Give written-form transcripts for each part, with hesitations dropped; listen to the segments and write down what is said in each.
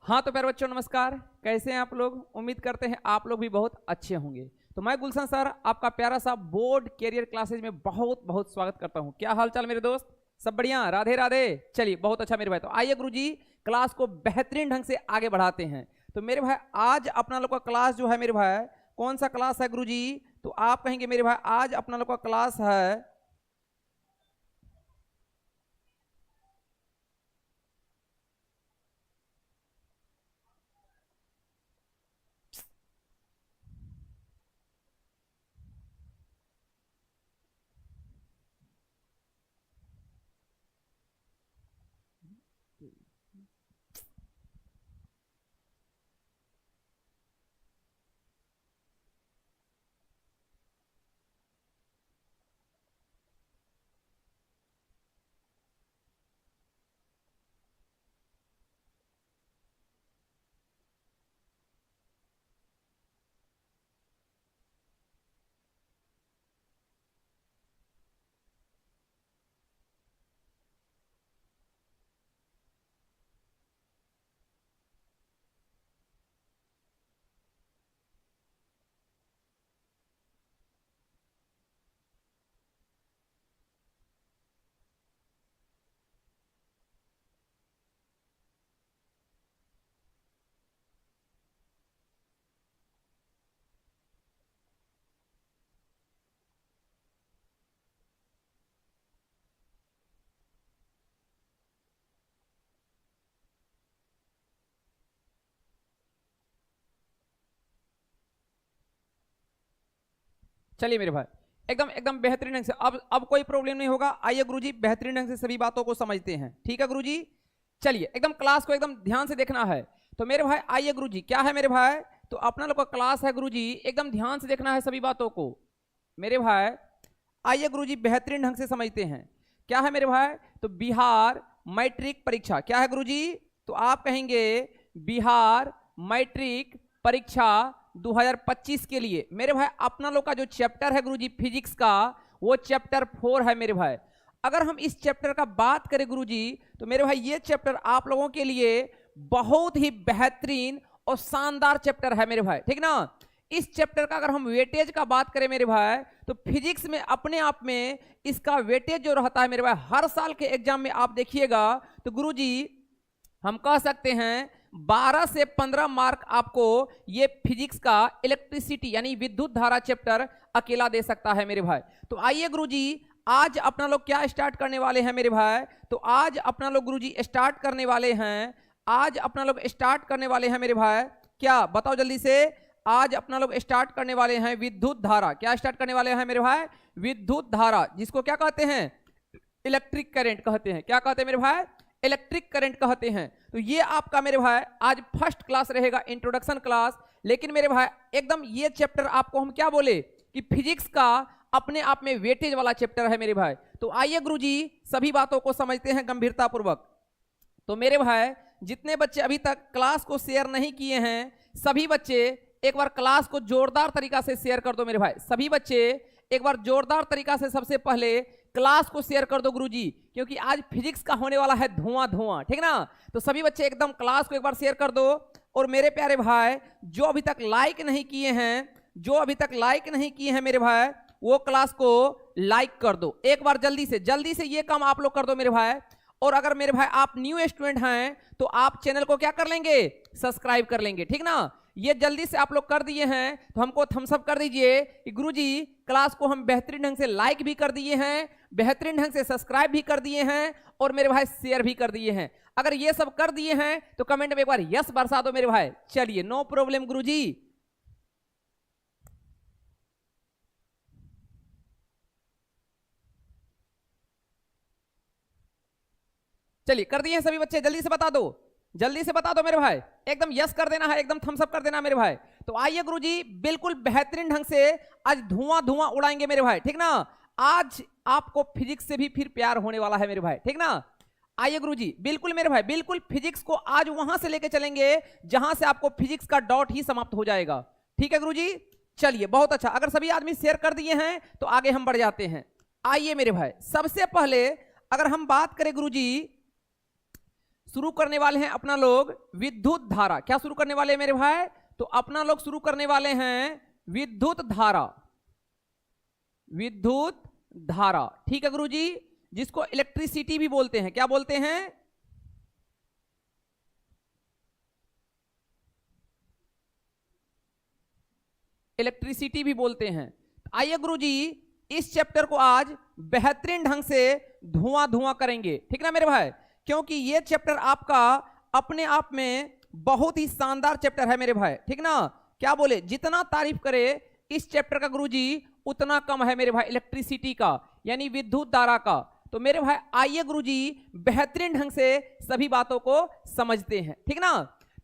हाँ तो प्यारे बच्चों नमस्कार। कैसे हैं आप लोग? उम्मीद करते हैं आप लोग भी बहुत अच्छे होंगे। तो मैं गुलशन सर आपका प्यारा सा बोर्ड कैरियर क्लासेज में बहुत बहुत स्वागत करता हूं। क्या हाल चाल मेरे दोस्त? सब बढ़िया? राधे राधे। चलिए बहुत अच्छा मेरे भाई। तो आइए गुरुजी क्लास को बेहतरीन ढंग से आगे बढ़ाते हैं। तो मेरे भाई आज अपना लोग का क्लास जो है मेरे भाई, कौन सा क्लास है गुरुजी? तो आप कहेंगे मेरे भाई आज अपना लोग का क्लास है चलिए मेरे भाई एकदम एकदम बेहतरीन ढंग से अब कोई प्रॉब्लम नहीं होगा। आइए गुरुजी बेहतरीन ढंग से सभी बातों को समझते हैं। ठीक है गुरुजी? चलिए एकदम क्लास को एकदम ध्यान से देखना है। तो मेरे भाई आइए गुरुजी, क्या है मेरे भाई? तो अपना लोग का क्लास है गुरुजी, एकदम ध्यान से देखना है सभी बातों को मेरे भाई। आइए गुरुजी बेहतरीन ढंग से समझते हैं। क्या है मेरे भाई? तो बिहार मैट्रिक परीक्षा। क्या है गुरुजी? तो आप कहेंगे बिहार मैट्रिक परीक्षा 2025 के लिए मेरे भाई अपना लोग का जो चैप्टर है गुरुजी फिजिक्स का, वो चैप्टर 4 है मेरे भाई। अगर हम इस चैप्टर का बात करें गुरुजी, तो मेरे भाई ये चैप्टर आप लोगों के लिए बहुत ही बेहतरीन और शानदार चैप्टर है मेरे भाई। ठीक ना? इस चैप्टर का अगर हम वेटेज का बात करें मेरे भाई, तो फिजिक्स में अपने आप में इसका वेटेज जो रहता है मेरे भाई, हर साल के एग्जाम में आप देखिएगा तो गुरुजी हम कह सकते हैं 12 से 15 मार्क आपको ये फिजिक्स का इलेक्ट्रिसिटी यानी विद्युत धारा चैप्टर अकेला दे सकता है मेरे भाई। तो आइए गुरुजी आज अपना लोग क्या स्टार्ट करने वाले हैं मेरे भाई? तो आज अपना लोग गुरुजी स्टार्ट करने वाले हैं, आज अपना लोग स्टार्ट करने वाले हैं मेरे भाई। क्या बताओ जल्दी से? आज अपना लोग स्टार्ट करने वाले हैं विद्युत धारा। क्या स्टार्ट करने वाले हैं मेरे भाई? विद्युत धारा, जिसको क्या कहते हैं? इलेक्ट्रिक करंट कहते हैं। क्या कहते हैं मेरे भाई? इलेक्ट्रिक करंट कहते हैं। तो ये आपका मेरे भाई आज फर्स्ट क्लास रहेगा, इंट्रोडक्शन क्लास। लेकिन मेरे भाई एकदम ये चैप्टर आपको हम क्या बोले कि फिजिक्स का अपने आप में वेटेज वाला चैप्टर है मेरे भाई। तो आइए गुरुजी सभी बातों को समझते हैं गंभीरता पूर्वक। तो मेरे भाई जितने बच्चे अभी तक क्लास को शेयर नहीं किए हैं, सभी बच्चे एक बार क्लास को जोरदार तरीका से शेयर कर दो मेरे भाई। सभी बच्चे एक बार जोरदार तरीका से सबसे पहले क्लास को शेयर कर दो गुरुजी, क्योंकि आज फिजिक्स का होने वाला है धुआं धुआं। ठीक ना? तो सभी बच्चे एकदम क्लास को एक बार शेयर कर दो। और मेरे प्यारे भाई जो अभी तक लाइक नहीं किए हैं, जो अभी तक लाइक नहीं किए हैं मेरे भाई, वो क्लास को लाइक कर दो एक बार। जल्दी से ये काम आप लोग कर दो मेरे भाई। और अगर मेरे भाई आप न्यू स्टूडेंट हैं तो आप चैनल को क्या कर लेंगे? सब्सक्राइब कर लेंगे। ठीक ना? ये जल्दी से आप लोग कर दिए हैं तो हमको थम्स अप कर दीजिए कि गुरुजी क्लास को हम बेहतरीन ढंग से लाइक भी कर दिए हैं, बेहतरीन ढंग से सब्सक्राइब भी कर दिए हैं और मेरे भाई शेयर भी कर दिए हैं। अगर ये सब कर दिए हैं तो कमेंट में एक बार यस बरसा दो मेरे भाई। चलिए नो प्रॉब्लम गुरुजी। चलिए कर दिए हैं सभी बच्चे? जल्दी से बता दो, जल्दी से बता दो मेरे भाई। एकदम यस कर देना है, एकदम थम्स अप कर देना मेरे भाई। तो आइए गुरुजी बिल्कुल बेहतरीन ढंग से आज धुआं धुआं उड़ाएंगे मेरे भाई। ठीक ना? आज आपको फिजिक्स से भी फिर प्यार होने वाला है मेरे भाई। ठीक ना? आइए गुरुजी बिल्कुल मेरे भाई, बिल्कुल फिजिक्स को आज वहां से लेके चलेंगे जहां से आपको फिजिक्स का डॉट ही समाप्त हो जाएगा। ठीक है गुरुजी? चलिए बहुत अच्छा। अगर सभी आदमी शेयर कर दिए हैं तो आगे हम बढ़ जाते हैं। आइए मेरे भाई सबसे पहले अगर हम बात करें गुरुजी शुरू करने वाले हैं अपना लोग विद्युत धारा। क्या शुरू करने वाले हैं मेरे भाई? तो अपना लोग शुरू करने वाले हैं विद्युत धारा, विद्युत धारा। ठीक है गुरुजी, जिसको इलेक्ट्रिसिटी भी बोलते हैं। क्या बोलते हैं? इलेक्ट्रिसिटी भी बोलते हैं। आइए गुरुजी, इस चैप्टर को आज बेहतरीन ढंग से धुआं करेंगे। ठीक ना मेरे भाई, क्योंकि ये चैप्टर आपका अपने आप में बहुत ही शानदार चैप्टर है मेरे भाई। ठीक ना, क्या बोले, जितना तारीफ करे इस चैप्टर का गुरुजी उतना कम है मेरे भाई, इलेक्ट्रिसिटी का यानी विद्युत धारा का। तो मेरे भाई आइए गुरुजी बेहतरीन ढंग से सभी बातों को समझते हैं। ठीक ना,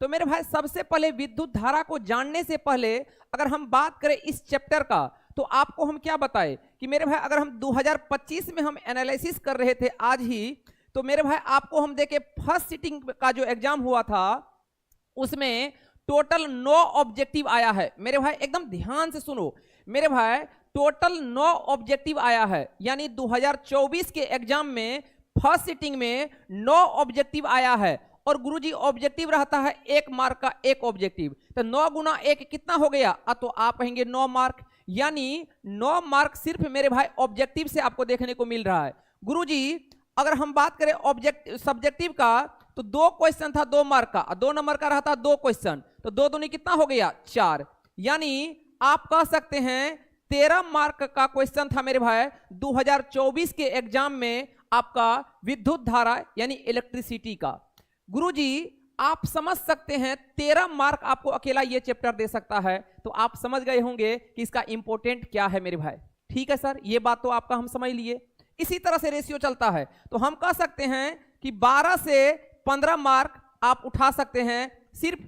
तो मेरे भाई सबसे पहले विद्युत धारा को जानने से पहले अगर हम बात करें इस चैप्टर का, तो आपको हम क्या बताएं कि मेरे भाई अगर हम 2025 में हम एनालिसिस कर रहे थे आज ही, तो मेरे भाई आपको हम देखे फर्स्ट सिटिंग का जो एग्जाम हुआ था उसमें टोटल 9 ऑब्जेक्टिव आया है। मेरे भाई एकदम ध्यान से सुनो मेरे भाई, टोटल 9 ऑब्जेक्टिव आया है, यानी 2024 के एग्जाम में फर्स्ट सिटिंग में 9 ऑब्जेक्टिव आया है। और गुरुजी ऑब्जेक्टिव रहता है 1 मार्क का, 1 ऑब्जेक्टिव, तो 9 गुना 1 कितना हो गया? तो आप कहेंगे 9 मार्क, यानी 9 मार्क सिर्फ मेरे भाई ऑब्जेक्टिव से आपको देखने को मिल रहा है। गुरुजी अगर हम बात करें सब्जेक्टिव का, तो 2 क्वेश्चन था 2 मार्क का, 2 नंबर का रहता 2 क्वेश्चन, तो 2 दूनी कितना हो गया? 4, यानी आप कह सकते हैं 13 मार्क का क्वेश्चन था मेरे भाई 2024 के एग्जाम में आपका विद्युत धारा यानी इलेक्ट्रिसिटी का। गुरुजी आप समझ सकते हैं 13 मार्क आपको अकेला ये चैप्टर दे सकता है, तो आप समझ गए होंगे कि इसका इंपॉर्टेंट क्या है मेरे भाई। ठीक है सर, ये बात तो आपका हम समझ लिए। इसी तरह से रेशियो चलता है, तो हम कह सकते हैं कि 12 से 15 मार्क आप उठा सकते हैं सिर्फ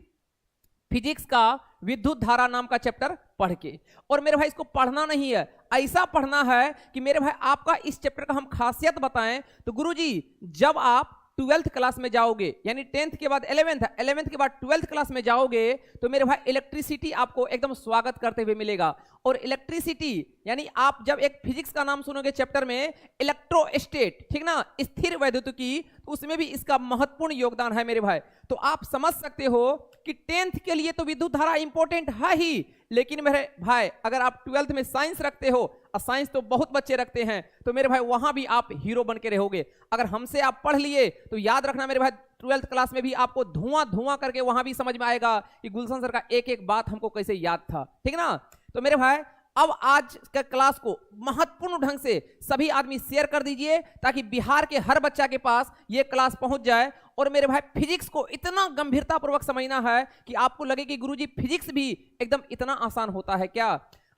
फिजिक्स का विद्युत धारा नाम का चैप्टर पढ़ के। और मेरे भाई इसको पढ़ना नहीं है, ऐसा पढ़ना है कि मेरे भाई आपका इस चैप्टर का हम खासियत बताएं, तो गुरुजी जब आप 12th क्लास में जाओगे, यानी 10th के बाद 11th के बाद 12th क्लास में जाओगे, तो मेरे भाई इलेक्ट्रिसिटी आपको एकदम स्वागत करते हुए मिलेगा। और इलेक्ट्रिसिटी यानी आप जब एक फिजिक्स का नाम सुनोगे चैप्टर में इलेक्ट्रोस्टेट, ठीक ना, स्थिर वैद्युतिकी, तो उसमें भी इसका महत्वपूर्ण योगदान है मेरे भाई। तो आप समझ सकते हो कि 10th के लिए तो विद्युत धारा इंपॉर्टेंट है ही, लेकिन मेरे भाई अगर आप 12th में साइंस रखते हो, और साइंस तो बहुत बच्चे रखते हैं, तो मेरे भाई वहां भी आप हीरो बन के रहोगे। अगर हमसे आप पढ़ लिए तो याद रखना मेरे भाई 12th क्लास में भी आपको धुआं करके वहां भी समझ में आएगा कि गुलशन सर का एक एक बात हमको कैसे याद था। ठीक ना, तो मेरे भाई अब आज के क्लास को महत्वपूर्ण ढंग से सभी आदमी शेयर कर दीजिए, ताकि बिहार के हर बच्चा के पास ये क्लास पहुंच जाए। और मेरे भाई फिजिक्स को इतना गंभीरता पूर्वक समझना है कि आपको लगे कि गुरुजी फिजिक्स भी एकदम इतना आसान होता है क्या।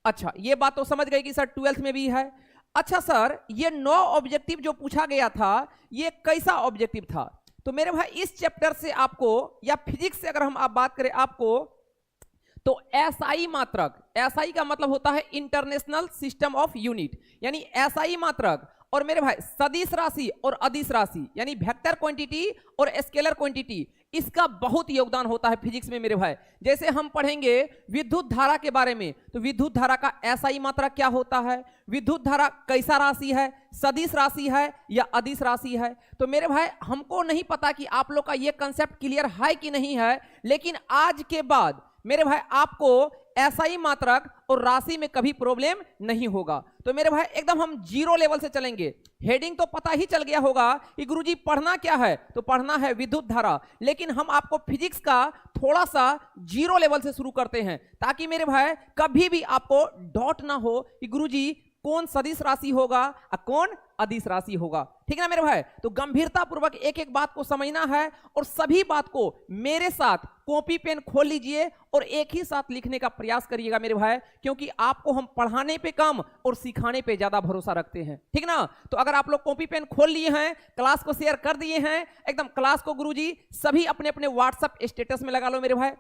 अच्छा, ये बात तो समझ गए कि सर 12th में भी है। अच्छा सर, ये 9 ऑब्जेक्टिव जो पूछा गया था, ये कैसा ऑब्जेक्टिव था? तो मेरे भाई इस चैप्टर से आपको, या फिजिक्स से अगर हम आप बात करें आपको, तो एसआई मात्रक, एसआई का मतलब होता है इंटरनेशनल सिस्टम ऑफ यूनिट, यानी एसआई मात्रक, और मेरे भाई सदिश राशि और अदिश राशि यानी वेक्टर क्वांटिटी और स्केलर क्वांटिटी, इसका बहुत योगदान होता है फिजिक्स में मेरे भाई। जैसे हम पढ़ेंगे विद्युत धारा के बारे में, तो विद्युत धारा का एसआई मात्रक क्या होता है, विद्युत धारा कैसा राशि है, सदिश राशि है या अदिश राशि है। तो मेरे भाई हमको नहीं पता कि आप लोग का ये कंसेप्ट क्लियर है कि नहीं है, लेकिन आज के बाद मेरे भाई आपको एसआई मात्रक और राशि में कभी प्रॉब्लम नहीं होगा। तो मेरे भाई एकदम हम 0 लेवल से चलेंगे। हेडिंग तो पता ही चल गया होगा कि गुरुजी पढ़ना क्या है, तो पढ़ना है विद्युत धारा, लेकिन हम आपको फिजिक्स का थोड़ा सा 0 लेवल से शुरू करते हैं, ताकि मेरे भाई कभी भी आपको डाउट ना हो कि गुरुजी कौन सदिश राशि होगा और कौन अदिश राशि होगा। ठीक है ना मेरे भाई, तो गंभीरता पूर्वक एक एक बात को समझना है, और सभी बात को मेरे साथ कॉपी पेन खोल लीजिए और एक ही साथ लिखने का प्रयास करिएगा मेरे भाई, क्योंकि आपको हम पढ़ाने पे कम और सिखाने पे ज्यादा भरोसा रखते हैं। ठीक ना, तो अगर आप लोग कॉपी पेन खोल लिए हैं, क्लास को शेयर कर दिए हैं, एकदम क्लास को गुरुजी सभी अपने अपने व्हाट्सएप स्टेटस में लगा लो मेरे भाई।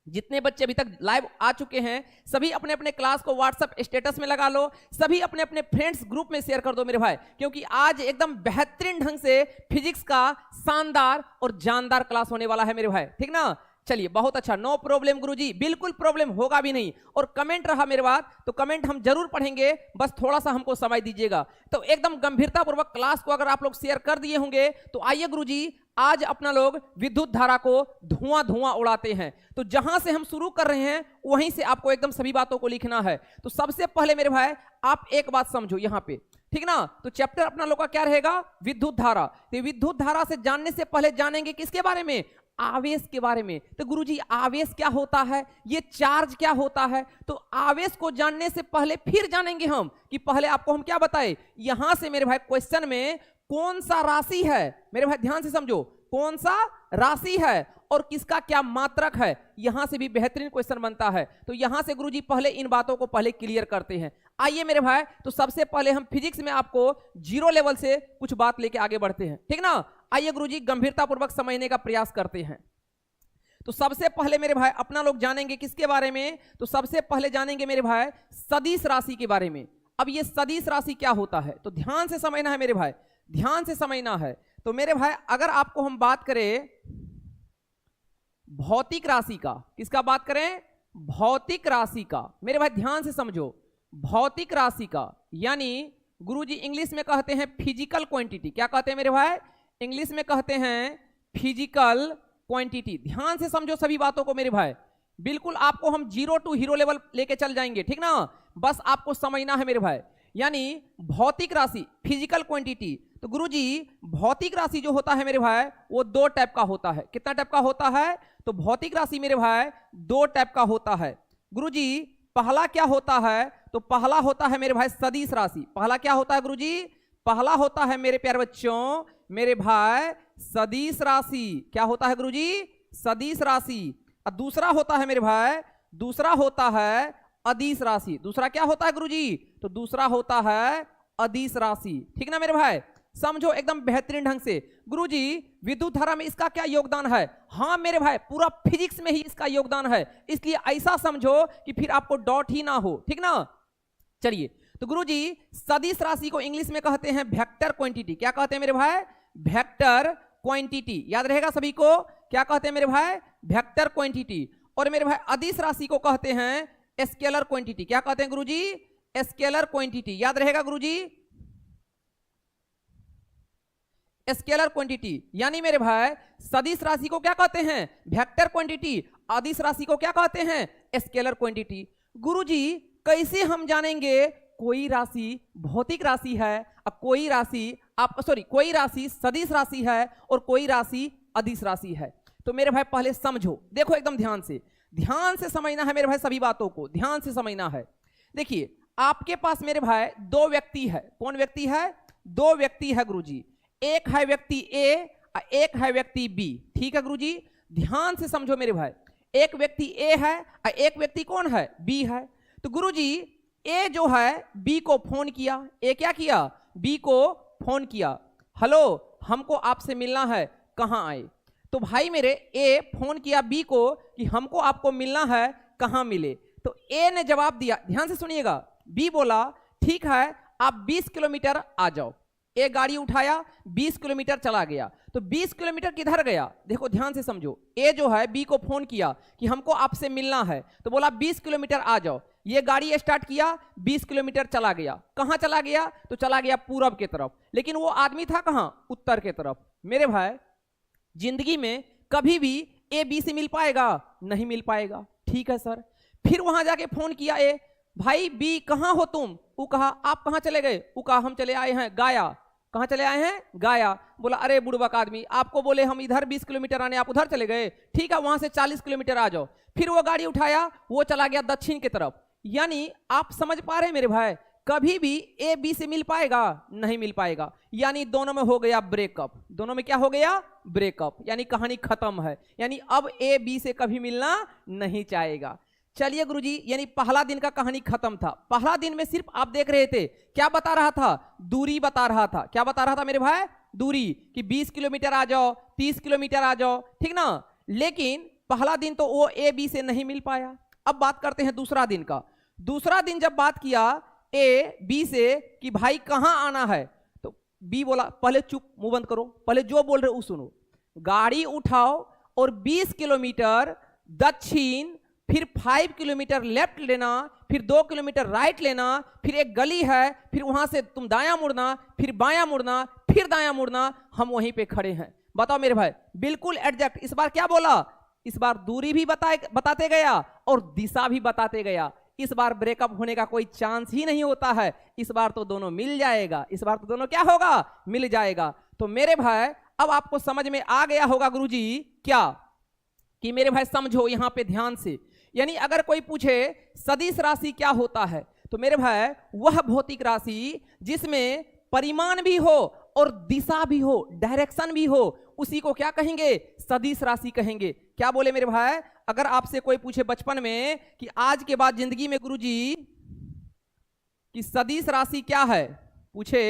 जितने बच्चे अभी तक लाइव आ चुके हैं सभी अपने अपने क्लास को व्हाट्सएप स्टेटस में लगा लो, सभी अपने अपने फ्रेंड्स ग्रुप में शेयर कर दो मेरे भाई, क्योंकि आज एकदम बेहतरीन ढंग से फिजिक्स का शानदार और जानदार क्लास होने वाला है मेरे भाई। ठीक ना, चलिए बहुत अच्छा, नो प्रॉब्लम गुरुजी, बिल्कुल प्रॉब्लम होगा भी नहीं। और कमेंट रहा मेरे बात, तो कमेंट हम जरूर पढ़ेंगे, बस थोड़ा सा हमको समय दीजिएगा। तो एकदम गंभीरता पूर्वक क्लास को अगर आप लोग शेयर कर दिए होंगे तो आइए गुरुजी आज अपना लोग विद्युत धारा को धुआं धुआं उड़ाते हैं। तो जहां से हम शुरू कर रहे हैं वहीं से आपको एकदम सभी बातों को लिखना है। तो सबसे पहले मेरे भाई आप एक बात समझो यहाँ पे, ठीक ना। तो चैप्टर अपना लोग का क्या रहेगा, विद्युत धारा। तो विद्युत धारा से जानने से पहले जानेंगे किसके बारे में, आवेश के बारे में। तो गुरुजी आवेश क्या होता है, ये चार्ज क्या होता है। तो आवेश को जानने से पहले फिर जानेंगे हम कि पहले आपको हम क्या बताए। यहां से मेरे भाई क्वेश्चन में कौन सा राशि है, मेरे भाई ध्यान से समझो, कौन सा राशि है और किसका क्या मात्रक है, यहां से भी बेहतरीन क्वेश्चन बनता है। तो यहां से गुरुजी पहले इन बातों को पहले क्लियर करते हैं। आइए मेरे भाई, तो सबसे पहले हम फिजिक्स में आपको जीरो लेवल से कुछ बात लेके आगे बढ़ते हैं, ठीक ना। आइए गुरुजी गंभीरता पूर्वक समझने का प्रयास करते हैं। तो सबसे पहले मेरे भाई अपना लोग जानेंगे किसके बारे में, तो सबसे पहले जानेंगे मेरे भाई सदिश राशि के बारे में। अब ये सदिश राशि क्या होता है, तो ध्यान से समझना है मेरे भाई, ध्यान से समझना है। तो मेरे भाई अगर आपको हम बात करें भौतिक राशि का, किसका बात करें, भौतिक राशि का, मेरे भाई ध्यान से समझो, भौतिक राशि का, यानी गुरुजी इंग्लिश में कहते हैं फिजिकल क्वांटिटी। क्या कहते हैं मेरे भाई, इंग्लिश में कहते हैं फिजिकल क्वांटिटी। ध्यान से समझो सभी बातों को मेरे भाई, बिल्कुल आपको हम जीरो टू हीरो लेवल लेके चल जाएंगे, ठीक ना। बस आपको समझना है मेरे भाई, यानी भौतिक राशि फिजिकल क्वांटिटी। तो गुरुजी भौतिक राशि जो होता है मेरे भाई वो दो टाइप का होता है। कितना टाइप का होता है, तो भौतिक राशि मेरे भाई दो टाइप का होता है। गुरुजी पहला क्या होता है, तो पहला होता है मेरे भाई सदिश राशि। पहला क्या होता है गुरुजी, पहला होता है मेरे प्यारे बच्चों, मेरे भाई सदिश राशि। क्या होता है गुरुजी, सदिश राशि। और दूसरा होता है मेरे भाई, दूसरा होता है अदिश राशि। दूसरा क्या होता है गुरुजी, तो दूसरा होता है अदिश राशि, ठीक ना मेरे भाई। समझो एकदम बेहतरीन ढंग से। गुरुजी विद्युत धारा में इसका क्या योगदान है, हाँ मेरे भाई पूरा फिजिक्स में ही इसका योगदान है, इसलिए ऐसा समझो कि फिर आपको डॉट ही ना हो, ठीक ना। चलिए तो गुरुजी सदिश राशि को इंग्लिश में कहते हैं वेक्टर क्वांटिटी। क्या कहते हैं मेरे भाई, वेक्टर क्वांटिटी। याद रहेगा सभी को, क्या कहते हैं मेरे भाई, वेक्टर क्वांटिटी। और मेरे भाई अदिश राशि को कहते हैं स्केलर क्वांटिटी। क्या कहते हैं गुरुजी, स्केलर क्वांटिटी। याद रहेगा गुरुजी, स्केलर क्वांटिटी। यानी मेरे भाई सदिश राशि को क्या कहते हैं, वेक्टर क्वांटिटी। अदिश राशि को क्या कहते हैं, स्केलर क्वांटिटी। गुरुजी कैसे हम जानेंगे कोई राशि भौतिक राशि है और कोई राशि कोई राशि सदिश राशि है और कोई राशि अदिश राशि है। तो मेरे भाई पहले समझो, देखो एकदम ध्यान से समझना है मेरे भाई, सभी बातों को ध्यान से समझना है। देखिए आपके पास मेरे भाई दो व्यक्ति है। कौन व्यक्ति है, दो व्यक्ति है गुरुजी। एक है व्यक्ति ए और एक है व्यक्ति बी, ठीक है गुरुजी। ध्यान से समझो मेरे भाई, एक व्यक्ति ए है और एक व्यक्ति कौन है, बी है। तो गुरुजी ए जो है बी को फोन किया, ए क्या किया, बी को फोन किया, हेलो हमको आपसे मिलना है, कहाँ आए। तो भाई मेरे ए फोन किया बी को कि हमको आपको मिलना है, कहाँ मिले। तो ए ने जवाब दिया, ध्यान से सुनिएगा, बी बोला ठीक है आप 20 किलोमीटर आ जाओ। ए गाड़ी उठाया 20 किलोमीटर चला गया। तो 20 किलोमीटर किधर गया, देखो ध्यान से समझो। ए जो है बी को फोन किया कि हमको आपसे मिलना है, तो बोला 20 किलोमीटर आ जाओ। ये गाड़ी स्टार्ट किया, 20 किलोमीटर चला गया। कहां चला गया, तो चला गया पूरब के तरफ, लेकिन वो आदमी था कहां, उत्तर के तरफ। मेरे भाई जिंदगी में कभी भी ए बी से मिल पाएगा, नहीं मिल पाएगा, ठीक है सर। फिर वहां जाके फोन किया ए, भाई बी कहां हो तुम, वो कहा आप कहां चले गए, वो कहा हम चले आए हैं गाया। कहां चले आए हैं, गाया। बोला अरे बुड़बक आदमी, आपको बोले हम इधर 20 किलोमीटर आने, आप उधर चले गए, ठीक है वहां से 40 किलोमीटर आ जाओ। फिर वो गाड़ी उठाया, वो चला गया दक्षिण की तरफ। यानी आप समझ पा रहे हैं मेरे भाई, कभी भी ए बी से मिल पाएगा, नहीं मिल पाएगा। यानी दोनों में हो गया ब्रेकअप, दोनों में क्या हो गया, ब्रेकअप, यानी कहानी खत्म है। यानी अब ए बी से कभी मिलना नहीं चाहेगा। चलिए गुरुजी, यानी पहला दिन का कहानी खत्म था। पहला दिन में सिर्फ आप देख रहे थे, क्या बता रहा था, दूरी बता रहा था। क्या बता रहा था मेरे भाई, दूरी, कि 20 किलोमीटर आ जाओ, 30 किलोमीटर आ जाओ, ठीक ना। लेकिन पहला दिन तो वो ए बी से नहीं मिल पाया। अब बात करते हैं दूसरा दिन का। दूसरा दिन जब बात किया ए बी से कि भाई कहां आना है, तो बी बोला पहले चुप, मुंह बंद करो, पहले जो बोल रहे हो सुनो। गाड़ी उठाओ और 20 किलोमीटर दक्षिण, फिर 5 किलोमीटर लेफ्ट लेना, फिर 2 किलोमीटर राइट लेना, फिर एक गली है, फिर वहां से तुम दायां मुड़ना, फिर बायां मुड़ना, फिर दायां मुड़ना, हम वहीं पे खड़े हैं। बताओ मेरे भाई, बिल्कुल एग्जैक्ट। इस बार क्या बोला, इस बार दूरी भी बताते गया और दिशा भी बताते गया। इस बार ब्रेकअप होने का कोई चांस ही नहीं होता है, इस बार तो दोनों मिल जाएगा, इस बार तो दोनों क्या होगा, मिल जाएगा। तो मेरे भाई अब आपको समझ में आ गया होगा गुरुजी क्या, कि मेरे भाई समझो यहां पे ध्यान से। यानी अगर कोई पूछे सदिश राशि क्या होता है, तो मेरे भाई वह भौतिक राशि जिसमें परिमाण भी हो और दिशा भी हो, डायरेक्शन भी हो, उसी को क्या कहेंगे, सदिश राशि कहेंगे। क्या बोले मेरे भाई, अगर आपसे कोई पूछे बचपन में कि आज के बाद जिंदगी में गुरुजी कि सदिश राशि क्या है, पूछे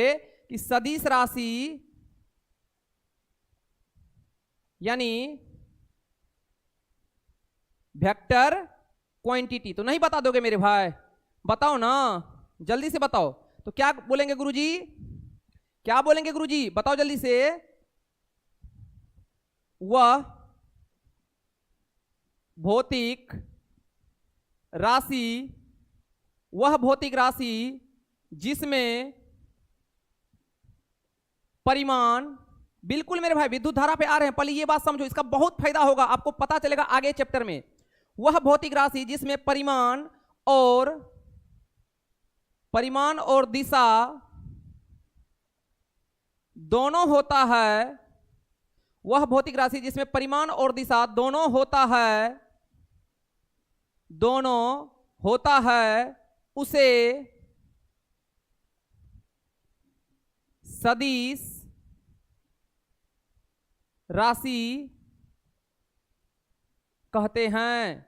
कि सदिश राशि यानी वेक्टर क्वांटिटी, तो नहीं बता दोगे मेरे भाई, बताओ ना, जल्दी से बताओ। तो क्या बोलेंगे गुरुजी, क्या बोलेंगे गुरुजी, बताओ जल्दी से। वह भौतिक राशि, वह भौतिक राशि जिसमें परिमाण, बिल्कुल मेरे भाई विद्युत धारा पे आ रहे हैं, पहले ये बात समझो, इसका बहुत फायदा होगा, आपको पता चलेगा आगे चैप्टर में। वह भौतिक राशि जिसमें परिमाण और दिशा दोनों होता है, वह भौतिक राशि जिसमें परिमाण और दिशा दोनों होता है, उसे सदिश राशि कहते हैं।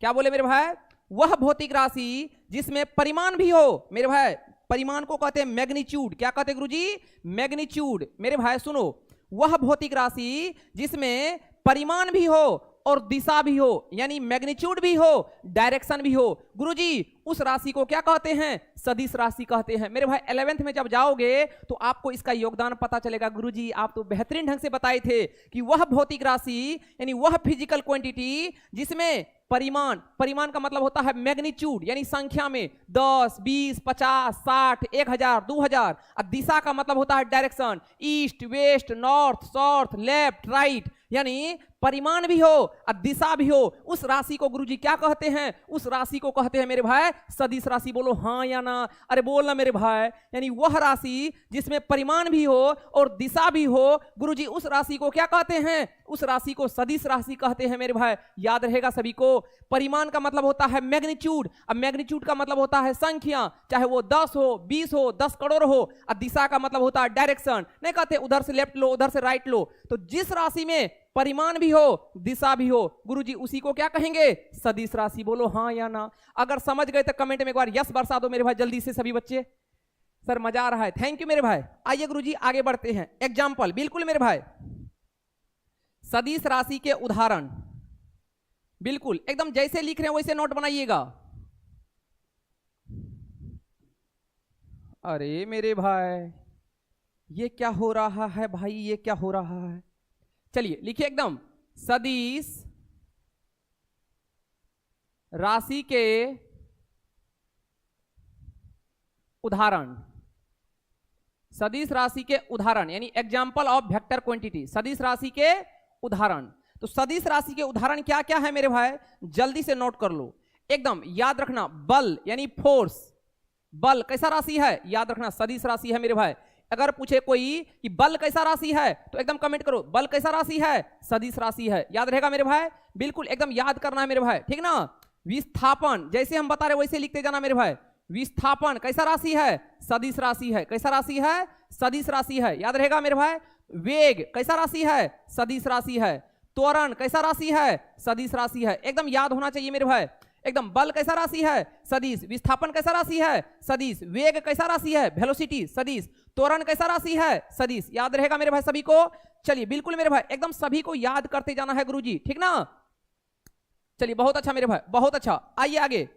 क्या बोले मेरे भाई, वह भौतिक राशि जिसमें परिमाण भी हो, मेरे भाई परिमाण को कहते हैं मैग्नीट्यूड। क्या कहते हैं गुरुजी, मैग्नीट्यूड। मेरे भाई सुनो, वह भौतिक राशि जिसमें परिमाण भी हो और दिशा भी हो, यानी मैग्नीट्यूड भी हो, डायरेक्शन भी हो, गुरुजी उस राशि को क्या कहते हैं, सदिश राशि कहते हैं। मेरे भाई 11th में जब जाओगे तो आपको इसका योगदान पता चलेगा। गुरुजी आप तो बेहतरीन ढंग से बताए थे कि वह भौतिक राशि यानी वह फिजिकल क्वांटिटी जिसमें परिमाण का मतलब होता है मैग्नीट्यूड, यानी संख्या में 10, 20, 50, 60, 1000, 2000। और दिशा का मतलब होता है direction, east, west, north, south, left, right, यानी परिमाण भी हो और दिशा भी हो, उस राशि को गुरुजी क्या कहते हैं, उस राशि को कहते हैं मेरे भाई सदिश राशि। बोलो हाँ या ना, अरे बोलना मेरे भाई। यानी वह राशि जिसमें परिमाण भी हो और दिशा भी हो, गुरुजी उस राशि को क्या कहते हैं, उस राशि को सदिश राशि कहते हैं मेरे भाई। याद रहेगा सभी को, परिमाण का मतलब होता है मैग्नीट्यूड, अब मैग्नीट्यूड का मतलब होता है संख्या, चाहे वो 10 हो, 20 हो, 10 करोड़ हो। और दिशा का मतलब होता है डायरेक्शन, नहीं कहते उधर से लेफ्ट लो, उधर से राइट लो। तो जिस राशि में परिमाण भी हो, दिशा भी हो, गुरुजी उसी को क्या कहेंगे, सदिश राशि। बोलो हाँ या ना। अगर समझ गए तो कमेंट में एक बार यस बरसा दो मेरे भाई जल्दी से सभी बच्चे। सर मजा आ रहा है, थैंक यू मेरे भाई। आइए गुरुजी आगे बढ़ते हैं। एग्जाम्पल, बिल्कुल मेरे भाई सदिश राशि के उदाहरण, बिल्कुल एकदम जैसे लिख रहे हैं वैसे नोट बनाइएगा। अरे मेरे भाई ये क्या हो रहा है भाई, ये क्या हो रहा है। चलिए लिखिए एकदम, सदिश राशि के उदाहरण, सदिश राशि के उदाहरण यानी एग्जाम्पल ऑफ वेक्टर क्वांटिटी, सदिश राशि के उदाहरण। तो सदिश राशि के उदाहरण क्या क्या है मेरे भाई, जल्दी से नोट कर लो, एकदम याद रखना। बल यानी फोर्स, बल कैसा राशि है, याद रखना सदिश राशि है मेरे भाई। अगर पूछे कोई कि बल कैसा राशि है तो एकदम कमेंट करो, बल कैसा राशि है, सदिश राशि है। याद रहेगा मेरे भाई, बिल्कुल एकदम याद करना है मेरे भाई, ठीक ना। विस्थापन जैसे हम बता रहे वैसे लिखते जाना मेरे भाई। विस्थापन कैसा राशि है, सदिश राशि है। कैसा राशि है, सदिश राशि है, याद रहेगा मेरे भाई। वेग कैसा राशि है, सदिश राशि है। त्वरण कैसा राशि है, सदिश राशि है, एकदम याद होना चाहिए मेरे भाई। एकदम बल कैसा राशि है, सदिश। विस्थापन कैसा राशि है, सदिश। वेग कैसा राशि है, वेलोसिटी, सदिश। त्वरण कैसा राशि है, सदिश। याद रहेगा मेरे भाई सभी को। चलिए बिल्कुल मेरे भाई एकदम सभी को याद करते जाना है गुरुजी, ठीक ना। चलिए बहुत अच्छा मेरे भाई, बहुत अच्छा। आइए आगे,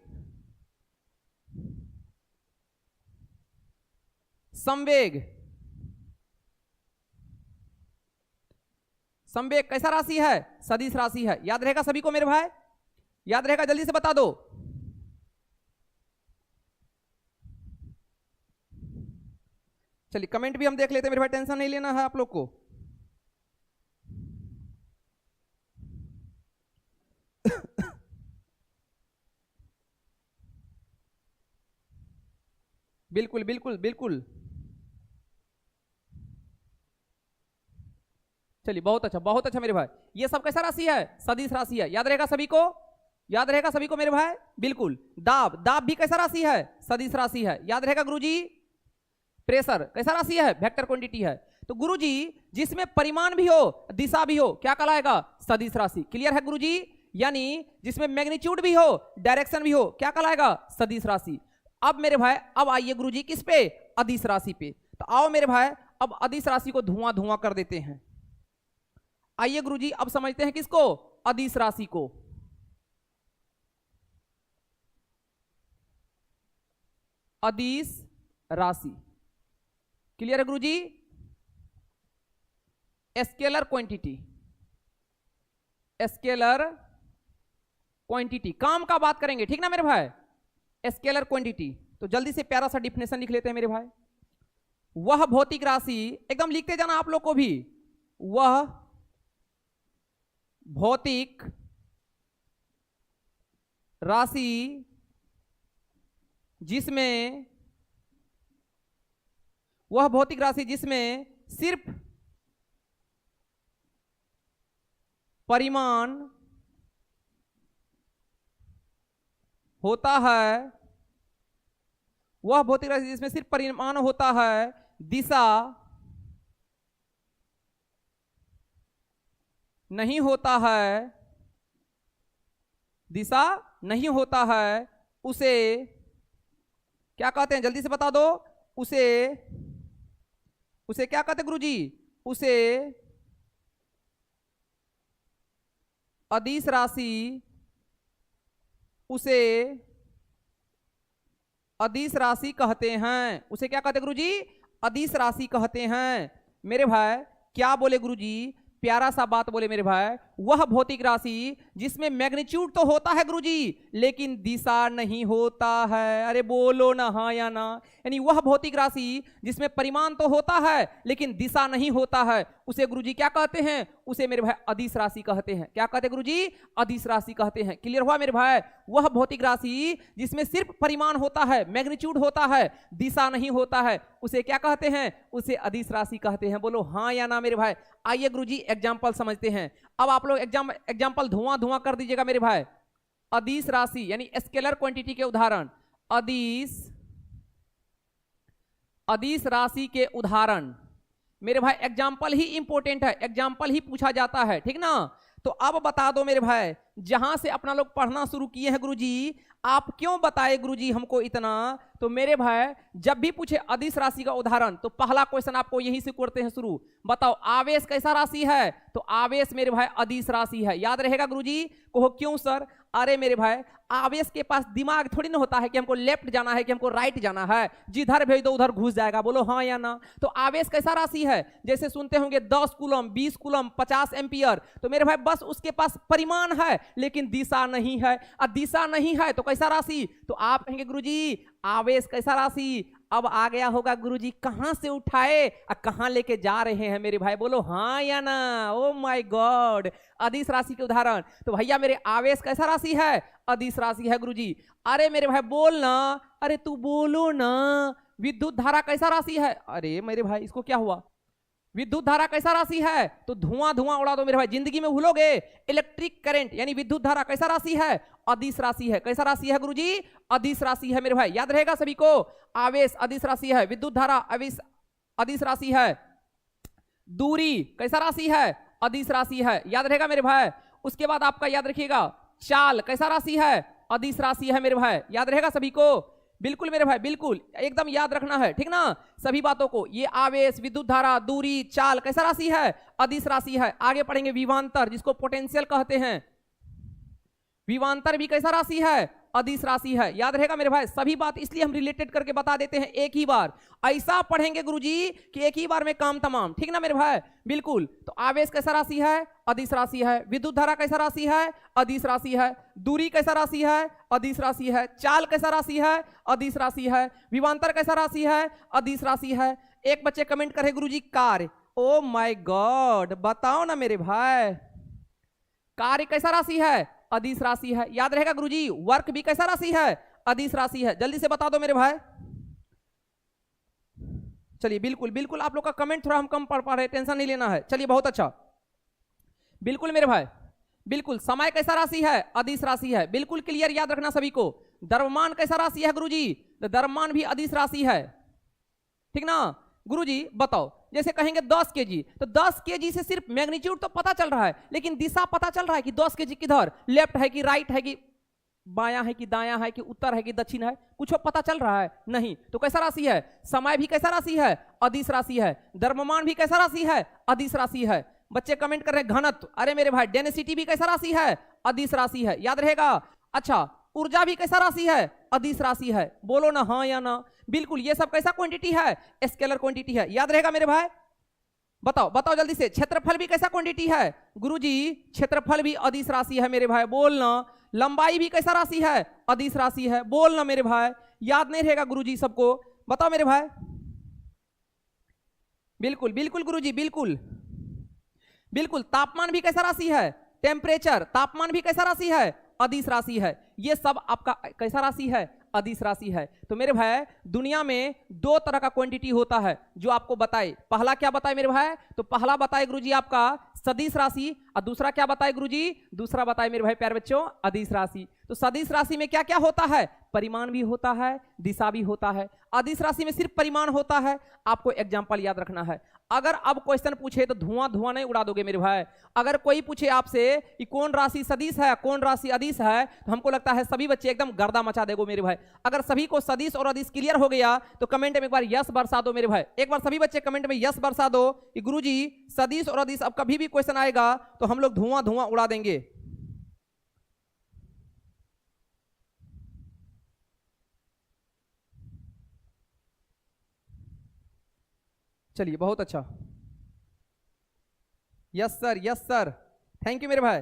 संवेग, संवेग कैसा राशि है? सदिश राशि है। याद रहेगा सभी को मेरे भाई? याद रहेगा? जल्दी से बता दो। चलिए कमेंट भी हम देख लेते हैं मेरे भाई, टेंशन नहीं लेना है आप लोग को। बिल्कुल बिल्कुल बिल्कुल। चलिए बहुत अच्छा मेरे भाई। ये सब कैसा राशि है? सदिश राशि है। याद रहेगा सभी को? याद रहेगा सभी को मेरे भाई? बिल्कुल। दाब, दाब भी कैसा राशि है? सदिश राशि है। याद रहेगा गुरुजी? प्रेशर कैसा राशि है? वेक्टर क्वांटिटी है। तो गुरुजी जिसमें परिमाण भी हो दिशा भी हो क्या कहलाएगा? सदिश राशि। क्लियर है गुरुजी? यानी जिसमें मैग्नीट्यूड भी हो डायरेक्शन भी हो क्या कहलाएगा? सदिश राशि। अब मेरे भाई अब आइए गुरुजी किस पे? अदिश राशि पे। तो आओ मेरे भाई अब अदिश राशि को धुआं धुआं कर देते हैं। आइए गुरुजी अब समझते हैं किसको? अदिश राशि को। अदिश राशि क्लियर है गुरुजी? स्केलर क्वांटिटी, स्केलर क्वांटिटी काम का बात करेंगे, ठीक ना मेरे भाई? Scalar quantity. तो जल्दी से प्यारा सा डिफिनेशन लिख लेते हैं मेरे भाई। वह भौतिक राशि, एकदम लिखते जाना आप लोग को भी, वह भौतिक राशि जिसमें, वह भौतिक राशि जिसमें सिर्फ परिमाण होता है, वह भौतिक राशि जिसमें सिर्फ परिमाण होता है, दिशा नहीं होता है, दिशा नहीं होता है, उसे क्या कहते हैं? जल्दी से बता दो। उसे क्या कहते हैं गुरुजी? उसे अदिश राशि, उसे अदिश राशि कहते हैं। उसे क्या कहते हैं गुरुजी? अदिश राशि कहते हैं। मेरे भाई क्या बोले गुरुजी? प्यारा सा बात बोले मेरे भाई। वह भौतिक राशि जिसमें मैग्नीट्यूड तो होता है गुरुजी लेकिन दिशा नहीं होता है। अरे बोलो ना हाँ या ना। यानी वह भौतिक राशि जिसमें परिमाण तो होता है लेकिन दिशा नहीं होता है, उसे गुरुजी क्या कहते हैं? उसे मेरे भाई अदिश राशि कहते हैं। क्या कहते हैं गुरुजी? अदिश राशि कहते हैं। क्लियर हुआ मेरे भाई? वह भौतिक राशि जिसमें सिर्फ परिमाण होता है, मैग्नीट्यूड होता है, दिशा नहीं होता है, उसे क्या कहते हैं? उसे अदिश राशि कहते हैं। बोलो हाँ या ना मेरे भाई? आइए गुरुजी एग्जाम्पल समझते हैं। अब आप लोग एग्जाम्पल धुआं धुआं कर दीजिएगा मेरे भाई। अदिश राशि यानी स्केलर क्वांटिटी के उदाहरण, अदिश राशि के उदाहरण मेरे भाई। एग्जाम्पल ही इंपॉर्टेंट है, एग्जाम्पल ही पूछा जाता है, ठीक ना? तो अब बता दो मेरे भाई, जहां से अपना लोग पढ़ना शुरू किए हैं गुरुजी, आप क्यों बताए गुरुजी हमको इतना? तो मेरे भाई जब भी पूछे अदिश राशि का उदाहरण तो पहला क्वेश्चन आपको यही से करते हैं शुरू। बताओ आवेश कैसा राशि है? तो आवेश मेरे भाई अदिश राशि है। याद रहेगा गुरुजी? कहो क्यों सर? अरे मेरे भाई आवेश के पास दिमाग थोड़ी ना होता है कि हमको लेफ्ट जाना है कि हमको राइट जाना है, जिधर भेज दो उधर घुस जाएगा। बोलो हाँ या ना? तो आवेश कैसा राशि है? जैसे सुनते होंगे 10 कूलम, 20 कूलम, 50 एम्पियर। तो मेरे भाई बस उसके पास परिमाण है लेकिन दिशा नहीं है। और दिशा नहीं है तो कैसा राशि? तो आप कहेंगे गुरुजी आवेश कैसा राशि? अब आ गया होगा गुरुजी कहां से उठाए और कहां लेके जा रहे हैं मेरे भाई? बोलो हाँ या ना? ओ माय गॉड, अदिश राशि के उदाहरण। तो भैया मेरे आवेश कैसा राशि है? अदिश राशि है गुरुजी। अरे मेरे भाई बोल ना, अरे तू बोलो ना। विद्युत धारा कैसा राशि है? अरे मेरे भाई इसको क्या हुआ? विद्युत धारा कैसा राशि है? तो धुआं धुआं उड़ा दो मेरे भाई, जिंदगी में भूलोगे। इलेक्ट्रिक करंट यानी विद्युत धारा कैसा राशि है? अदिश राशि है। कैसा राशि है गुरुजी? अदिश राशि है मेरे भाई। याद रहेगा सभी को? आवेश अदिश राशि है, विद्युत धारा अदिश राशि है, दूरी कैसा राशि है? अदिश राशि है। याद रहेगा मेरे भाई? उसके बाद आपका याद रखिएगा चाल कैसा राशि है? अदिश राशि है मेरे भाई। याद रहेगा सभी को? बिल्कुल मेरे भाई, बिल्कुल एकदम याद रखना है, ठीक ना? सभी बातों को। ये आवेश, विद्युत धारा, दूरी, चाल कैसा राशि है? अदिश राशि है। आगे पढ़ेंगे विभवांतर जिसको पोटेंशियल कहते हैं। विभवांतर भी कैसा राशि है? अदिश राशि है। याद रहेगा मेरे भाई, सभी बात इसलिए हम रिलेटेड करके बता देते हैं एक ही बार, ऐसा पढ़ेंगे गुरुजी कि एक ही बार में काम तमाम, ठीक ना मेरे भाई। बिल्कुल, तो आवेश कैसा राशि है? अदिश राशि है। विद्युत धारा कैसा राशि है? अदिश राशि है। दूरी कैसा राशि है? अदिश राशि है। चाल कैसा राशि है? अदिश राशि है। विभवांतर कैसा राशि है? अदिश राशि है। एक बच्चे कमेंट करे गुरुजी कार्य, ओ माय गॉड, बताओ ना मेरे भाई, कार्य कैसा राशि है? अदिश राशि है। याद रहेगा गुरुजी, वर्क भी कैसा राशि है? अदिश राशि है। जल्दी से बता दो मेरे भाई। चलिए बिल्कुल बिल्कुल, आप लोग का कमेंट थोड़ा हम कम पढ़ पा रहे हैं, टेंशन नहीं लेना है। चलिए बहुत अच्छा, बिल्कुल मेरे भाई, बिल्कुल। समय कैसा राशि है? अदिश राशि है। बिल्कुल क्लियर, याद रखना सभी को। द्रव्यमान कैसा राशि है गुरुजी? तो द्रव्यमान भी अदिश राशि है, ठीक ना गुरुजी। बताओ, जैसे कहेंगे 10 केजी, तो 10 केजी से सिर्फ मैग्नीट्यूड तो पता चल रहा है, लेकिन दिशा पता चल रहा है कि 10 केजी किधर, लेफ्ट है कि राइट है कि बायां है कि दायां है कि उत्तर है कि दक्षिण है, कुछ पता चल रहा है नहीं। तो कैसा राशि है? समय भी कैसा राशि है? अदिश राशि है। द्रव्यमान भी कैसा राशि है? अदिश राशि है। बच्चे कमेंट कर रहे हैं घनत्व, अरे मेरे भाई डेंसिटी भी कैसा राशि है? अदिश राशि है। याद रहेगा। अच्छा, ऊर्जा भी कैसा राशि है? अदिश राशि है। बोलो ना हाँ या ना। बिल्कुल, ये सब कैसा क्वांटिटी है? स्केलर क्वांटिटी है। याद रहेगा मेरे भाई। बताओ बताओ जल्दी से, क्षेत्रफल भी कैसा क्वांटिटी है गुरुजी? क्षेत्रफल भी अदिश राशि है मेरे भाई, बोलना। लंबाई भी कैसा राशि है? अदिश राशि है, बोलना मेरे भाई। याद नहीं रहेगा गुरुजी सबको, बताओ मेरे भाई। बिल्कुल बिल्कुल गुरुजी, बिल्कुल बिल्कुल। तापमान भी कैसा राशि है? टेम्परेचर, तापमान भी कैसा राशि है? अदिश राशि है। ये सब आपका कैसा राशि है? अदिश राशि है। तो मेरे भाई, दुनिया में 2 तरह का क्वांटिटी होता है जो आपको बताए। पहला क्या बताए मेरे भाई? तो पहला बताए गुरुजी आपका सदिश राशि, और दूसरा क्या बताए गुरुजी? दूसरा बताए मेरे भाई प्यारे बच्चों अदिश राशि। तो सदिश राशि में क्या क्या होता है? परिमाण भी होता है, दिशा भी होता है। अदिश राशि में सिर्फ परिमाण होता है। आपको एग्जांपल याद रखना है। अगर अब क्वेश्चन पूछे तो धुआं धुआं नहीं उड़ा दोगे मेरे भाई। अगर कोई पूछे आपसे कि कौन राशि सदिश है, कौन राशि अदिश है, तो हमको लगता है सभी बच्चे एकदम गर्दा मचा देगो मेरे भाई। अगर सभी को सदिश और अदिश क्लियर हो गया तो कमेंट में एक बार यस बरसा दो मेरे भाई। एक बार सभी बच्चे कमेंट में यस बरसा दो कि गुरुजी सदिश और अदिश अब कभी भी क्वेश्चन आएगा तो हम लोग धुआं धुआं उड़ा देंगे। चलिए बहुत अच्छा, yes sir, yes sir, thank you मेरे भाई।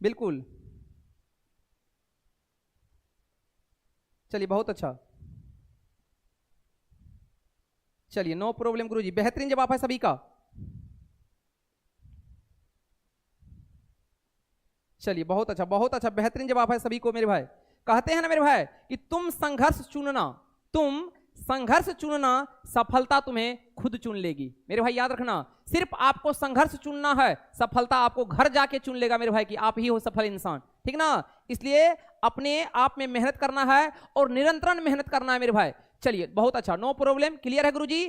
बिल्कुल, चलिए बहुत अच्छा, चलिए नो प्रॉब्लम गुरुजी, बेहतरीन जवाब है सभी का। चलिए बहुत अच्छा, बहुत अच्छा, बेहतरीन जवाब है सभी को मेरे भाई। कहते हैं ना मेरे भाई कि तुम संघर्ष चुनना, तुम संघर्ष चुनना, सफलता तुम्हें खुद चुन लेगी। मेरे भाई याद रखना, सिर्फ आपको संघर्ष चुनना है, सफलता आपको घर जाके चुन लेगा मेरे भाई कि आप ही हो सफल इंसान, ठीक ना। इसलिए अपने आप में मेहनत करना है और निरंतर मेहनत करना है मेरे भाई। चलिए बहुत अच्छा, नो प्रॉब्लम, क्लियर है गुरुजी,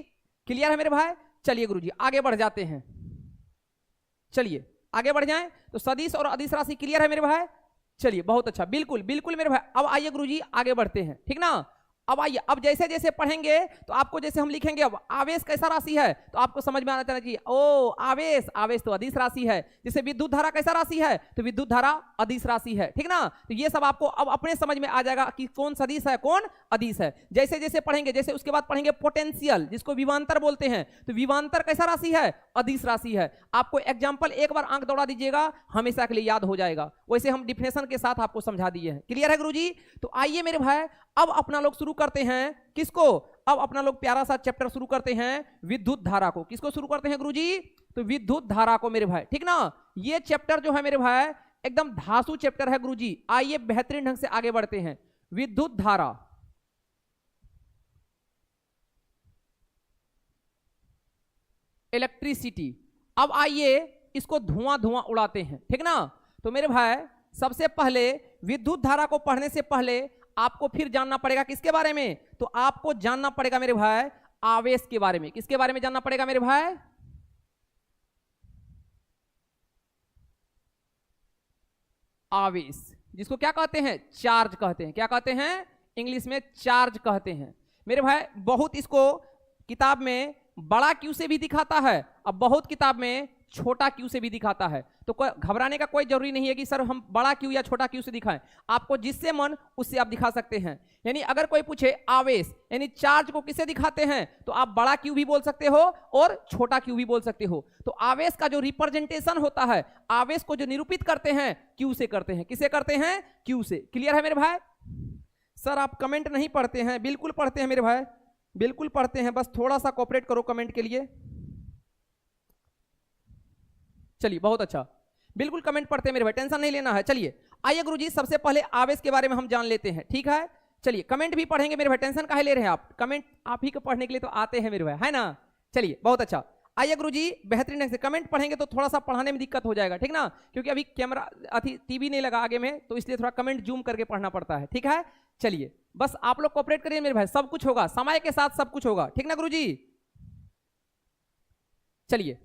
क्लियर है मेरे भाई। चलिए गुरुजी आगे बढ़ जाते हैं, चलिए आगे बढ़ जाएं। तो सदिश और अदिश राशि क्लियर है मेरे भाई। चलिए बहुत अच्छा, बिल्कुल बिल्कुल मेरे भाई। अब आइए गुरुजी आगे बढ़ते हैं, ठीक ना। अब आइए, अब जैसे जैसे पढ़ेंगे तो आपको जैसे हम लिखेंगे अब आवेश कैसा राशि है तो आपको समझ में आना चाहिए, ओ आवेश, आवेश तो अदिश राशि है। जैसे विद्युत धारा कैसा राशि है तो विद्युत धारा अदिश राशि है, ठीक ना। तो ये सब आपको अब अपने समझ में आ जाएगा कि कौन सदिश है कौन अदिश है। जैसे जैसे पढ़ेंगे, जैसे उसके बाद पढ़ेंगे पोटेंशियल, जिसको विभवांतर बोलते हैं, तो विभवांतर कैसा राशि है? अदिश राशि है। आपको एग्जाम्पल एक बार आंख दौड़ा दीजिएगा, हमेशा के लिए याद हो जाएगा। वैसे हम डिफिनेशन के साथ आपको समझा दिए हैं, क्लियर है गुरुजी। तो आइए मेरे भाई, अब अपना लोग शुरू करते हैं किसको? अब अपना लोग प्यारा सा चैप्टर शुरू करते हैं विद्युत धारा को। किसको शुरू करते हैं गुरुजी? तो विद्युत धारा को मेरे भाई, ठीक ना। ये चैप्टर जो है मेरे भाई एकदम धांसू चैप्टर है गुरुजी। आइए बेहतरीन ढंग से आगे बढ़ते हैं। विद्युत धारा, इलेक्ट्रिसिटी। अब आइए इसको धुआं धुआं उड़ाते हैं, ठीक ना। तो मेरे भाई सबसे पहले विद्युत धारा को पढ़ने से पहले आपको फिर जानना पड़ेगा किसके बारे में? तो आपको जानना पड़ेगा मेरे भाई आवेश के बारे में। किसके बारे में जानना पड़ेगा मेरे भाई? आवेश, जिसको क्या कहते हैं? चार्ज कहते हैं। क्या कहते हैं? इंग्लिश में चार्ज कहते हैं मेरे भाई। बहुत इसको किताब में बड़ा क्यू से भी दिखाता है और बहुत किताब में छोटा क्यू से भी दिखाता है। तो घबराने का कोई जरूरी नहीं है कि सर हम बड़ा क्यू या छोटा क्यू से दिखाएं, आपको जिससे मन उससे आप दिखा सकते हैं। यानी अगर कोई पूछे आवेश यानी चार्ज को किसे दिखाते हैं, तो आप बड़ा क्यू भी बोल सकते हो और छोटा क्यू भी बोल सकते हो। तो आवेश का जो रिप्रेजेंटेशन होता है, आवेश को जो निरूपित करते हैं क्यू से करते हैं। किसे करते हैं? क्यू से। क्लियर है मेरे भाई? सर आप कमेंट नहीं पढ़ते हैं। बिल्कुल पढ़ते हैं मेरे भाई, बिल्कुल पढ़ते हैं, बस थोड़ा सा कोऑपरेट करो कमेंट के लिए। चलिए बहुत अच्छा, बिल्कुल कमेंट पढ़ते हैं मेरे भाई, टेंशन नहीं लेना है। चलिए आइए गुरुजी सबसे पहले आवेश के बारे में हम जान लेते हैं, ठीक है। चलिए कमेंट भी पढ़ेंगे मेरे भाई, टेंशन काहे ले रहे हैं आप, कमेंट आप ही को पढ़ने के लिए तो आते हैं मेरे भाई, है ना। चलिए बहुत अच्छा, आइए गुरुजी बेहतरीन ढंग से कमेंट पढ़ेंगे तो थोड़ा सा पढ़ाने में दिक्कत हो जाएगा, ठीक ना, क्योंकि अभी कैमरा टीवी नहीं लगा आगे में, तो इसलिए थोड़ा कमेंट जूम करके पढ़ना पड़ता है, ठीक है। चलिए बस आप लोग कोऑपरेट करिए मेरे भाई, सब कुछ होगा, समय के साथ सब कुछ होगा, ठीक ना गुरुजी। चलिए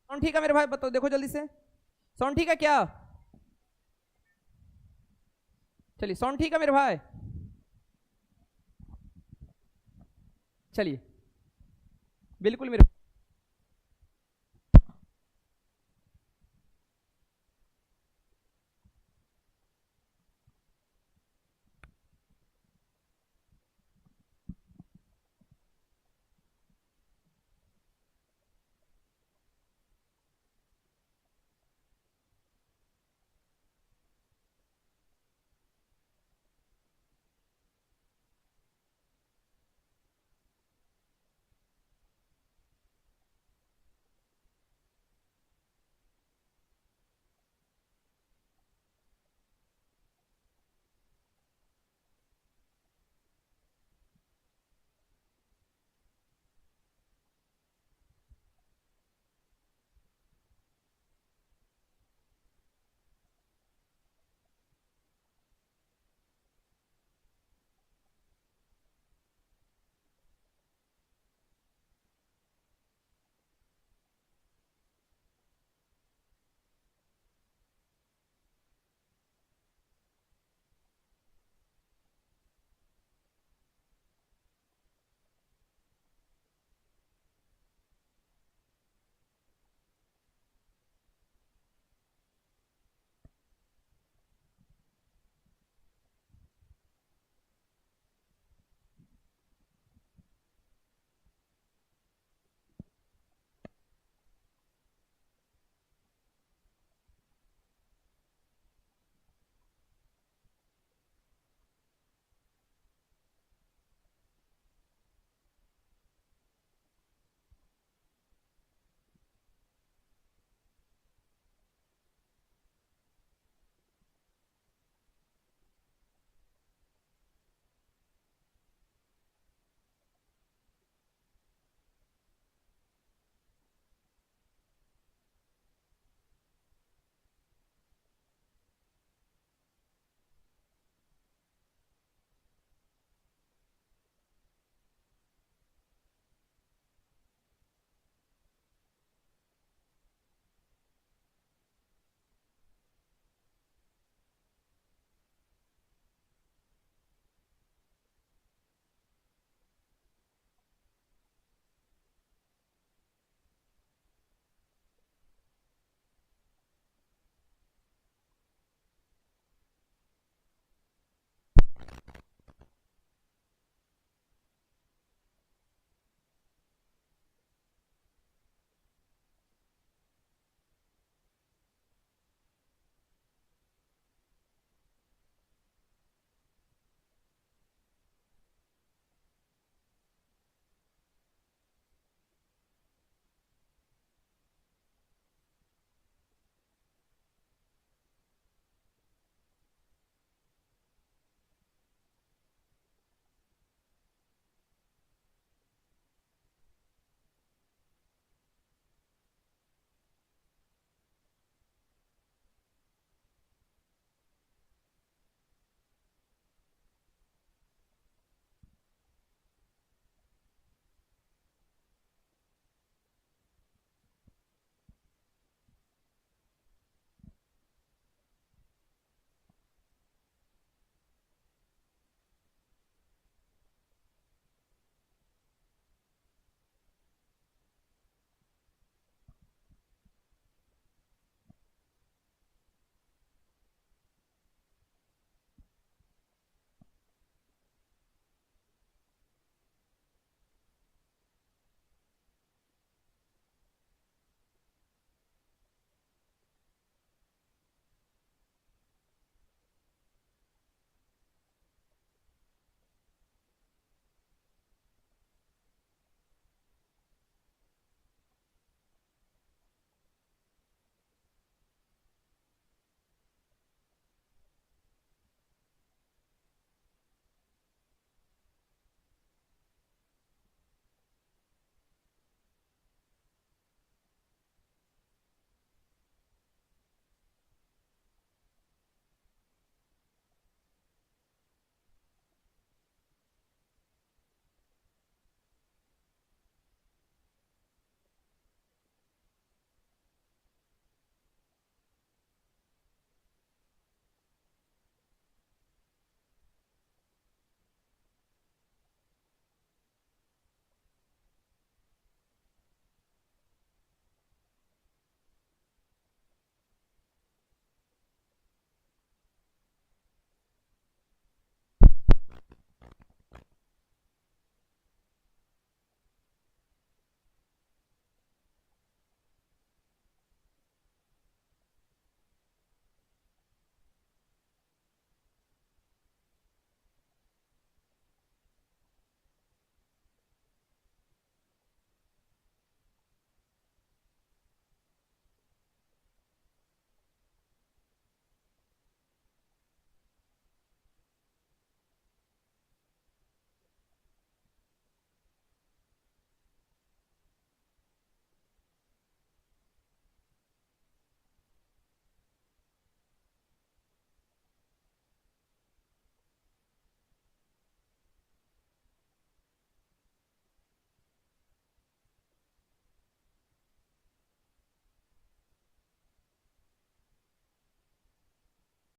साउंड ठीक है मेरे भाई, बताओ देखो जल्दी से, साउंड ठीक है क्या? चलिए साउंड ठीक है मेरे भाई, चलिए बिल्कुल मेरे